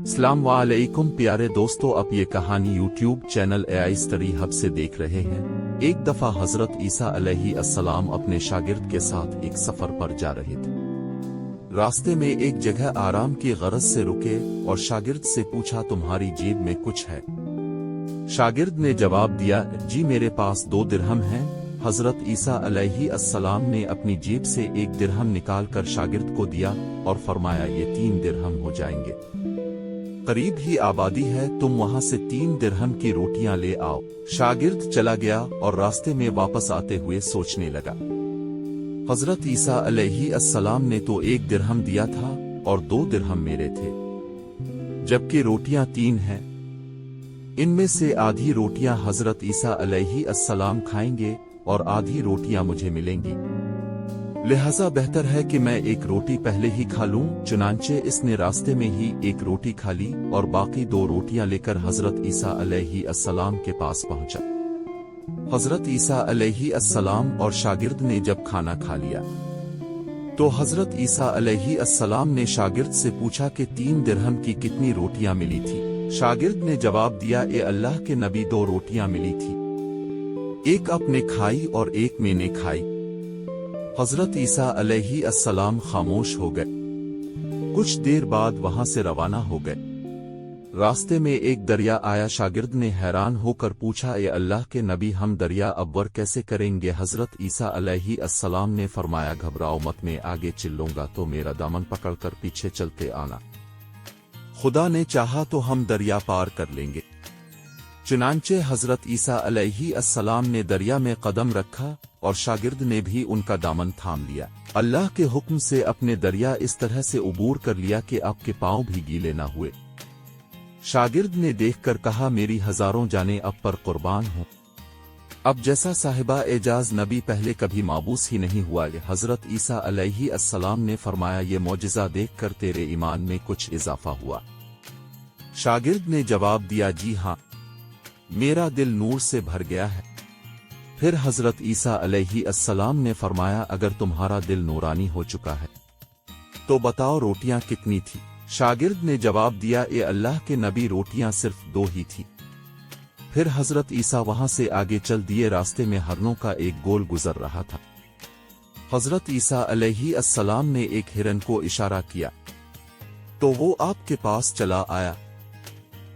अस्सलाम वालेकुम प्यारे दोस्तों, अब ये कहानी YouTube channel AI study hub से देख रहे हैं। एक दफा हजरत ईसा अलैहिस्सलाम अपने शागिर्द के साथ एक सफर पर जा रहे थे। रास्ते में एक जगह आराम की गरज से रुके और शागिर्द से पूछा, तुम्हारी जेब में कुछ है? शागिर्द ने जवाब दिया, जी मेरे पास 2 दिरहम हैं। हजरत ईसा अलैहिस्सलाम ने अपनी जेब से 1 दिरहम निकालकर शागिर्द को दिया और फरमाया, ये 3 दिरहम हो जाएंगे। करीब ही आबादी है, तुम वहां से 3 दिरहम की रोटियां ले आओ। शागिर्द चला गया और रास्ते में वापस आते हुए सोचने लगा, हजरत ईसा अलैहिस्सलाम ने तो 1 दिरहम दिया था और 2 दिरहम मेरे थे, जबकि रोटियां 3 हैं। इनमें से आधी रोटियां हजरत ईसा अलैहिस्सलाम खाएंगे और आधी रोटियां मुझे मिलेंगी, लिहाजा बेहतर है कि मैं 1 रोटी पहले ही खा लूं। चुनांचे इसने रास्ते में ही 1 रोटी खा ली और बाकी 2 रोटियां लेकर हजरत ईसा अलैहिस्सलाम के पास पहुंचा। हजरत ईसा अलैहिस्सलाम और शागिर्द ने जब खाना खा लिया तो हजरत ईसा अलैहिस्सलाम ने शागिर्द से पूछा कि 3 दिरहम की कितनी रोटियां मिली थी? शागिर्द ने जवाब दिया, ए अल्लाह के नबी 2 रोटियां मिली थी, 1 आपने खाई और 1 मैंने खाई। हजरत ईसा अलैहिस्सलाम खामोश हो गए। कुछ देर बाद वहां से रवाना हो गए। रास्ते में एक दरिया आया। शागिर्द ने हैरान होकर पूछा, ए अल्लाह के नबी, हम दरिया अब्बर कैसे करेंगे? हजरत ईसा अलैहिस्सलाम ने फरमाया, घबराओ मत, मैं आगे चिल्लूंगा तो मेरा दामन पकड़कर पीछे चलते आना, खुदा ने चाहा तो हम दरिया पार कर लेंगे। चुनांचे हजरत ईसा अलैहिस्सलाम ने दरिया में कदम रखा और शागिर्द ने भी उनका दामन थाम लिया। अल्लाह के हुक्म से अपने दरिया इस तरह से उबूर कर लिया कि आपके पांव भी गीले न हुए। शागिर्द ने देखकर कहा, मेरी हजारों जानें अब पर कुर्बान हो। अब जैसा साहिबा एजाज नबी पहले कभी माबूस ही नहीं हुआ। हजरत ईसा अलैहिस्सलाम ने फरमाया, ये मौजिज़ा देखकर तेरे ईमान में कुछ इजाफा हुआ? शागिर्द ने जवाब दिया, जी हाँ, मेरा दिल नूर से भर गया है। फिर हजरत ईसा अलैहिस्सलाम ने फरमाया, अगर तुम्हारा दिल नूरानी हो चुका है तो बताओ रोटियां कितनी थी? शागिर्द ने जवाब दिया, ए अल्लाह के नबी, रोटियां सिर्फ 2 ही थी। फिर हजरत ईसा वहां से आगे चल दिए। रास्ते में हरनों का एक गोल गुजर रहा था। हजरत ईसा अलैहिस्सलाम ने एक हिरन को इशारा किया तो वो आपके पास चला आया।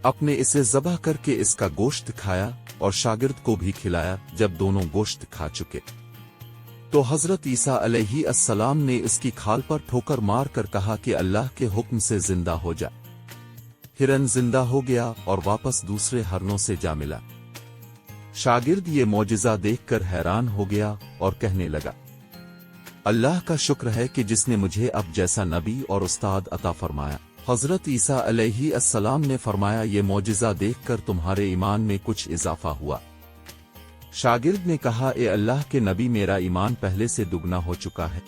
अपने इसे ज़बह करके इसका गोश्त खाया और शागिर्द को भी खिलाया। जब दोनों गोश्त खा चुके तो हजरत ईसा अलैहिस्सलाम ने इसकी खाल पर ठोकर मार कर कहा कि अल्लाह के हुक्म से जिंदा हो जा। हिरन जिंदा हो गया और वापस दूसरे हरनों से जा मिला। शागिर्द ये मौजिज़ा देखकर हैरान हो गया और कहने लगा, अल्लाह का शुक्र है कि जिसने मुझे अब जैसा नबी और उस्ताद अता फरमाया। हजरत ईसा अलैहिस्सलाम ने फरमाया, ये मौजिज़ा देखकर तुम्हारे ईमान में कुछ इजाफा हुआ? शागिर्द ने कहा, ए अल्लाह के नबी, मेरा ईमान पहले से दुगना हो चुका है।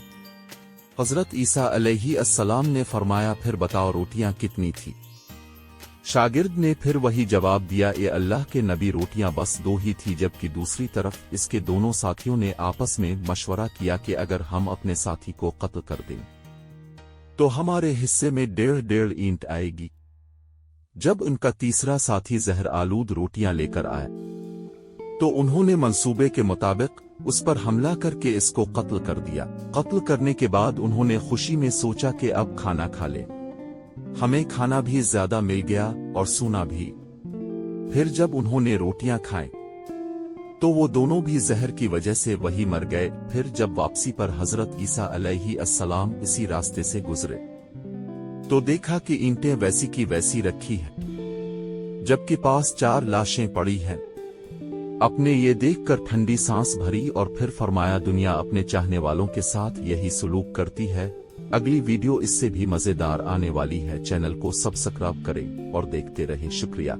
हजरत ईसा अलैहिस्सलाम ने फरमाया, फिर बताओ रोटियां कितनी थी? शागिर्द ने फिर वही जवाब दिया, ए अल्लाह के नबी, रोटियां बस 2 ही थी। जबकि दूसरी तरफ इसके दोनों साथियों ने आपस में मशवरा किया कि अगर हम अपने साथी को कत्ल कर दें तो हमारे हिस्से में 1.5 ईंट आएगी। जब उनका तीसरा साथी जहर आलूद रोटियां लेकर आया तो उन्होंने मंसूबे के मुताबिक उस पर हमला करके इसको कत्ल कर दिया। कत्ल करने के बाद उन्होंने खुशी में सोचा कि अब खाना खा ले, हमें खाना भी ज्यादा मिल गया और सोना भी। फिर जब उन्होंने रोटियां खाएं तो वो दोनों भी जहर की वजह से वही मर गए। फिर जब वापसी पर हजरत ईसा अलैहिस्सलाम इसी रास्ते से गुजरे तो देखा कि ईंटें वैसी की वैसी रखी हैं, जबकि पास 4 लाशें पड़ी हैं। अपने ये देखकर ठंडी सांस भरी और फिर फरमाया, दुनिया अपने चाहने वालों के साथ यही सलूक करती है। अगली वीडियो इससे भी मजेदार आने वाली है। चैनल को सब्सक्राइब करें और देखते रहें। शुक्रिया।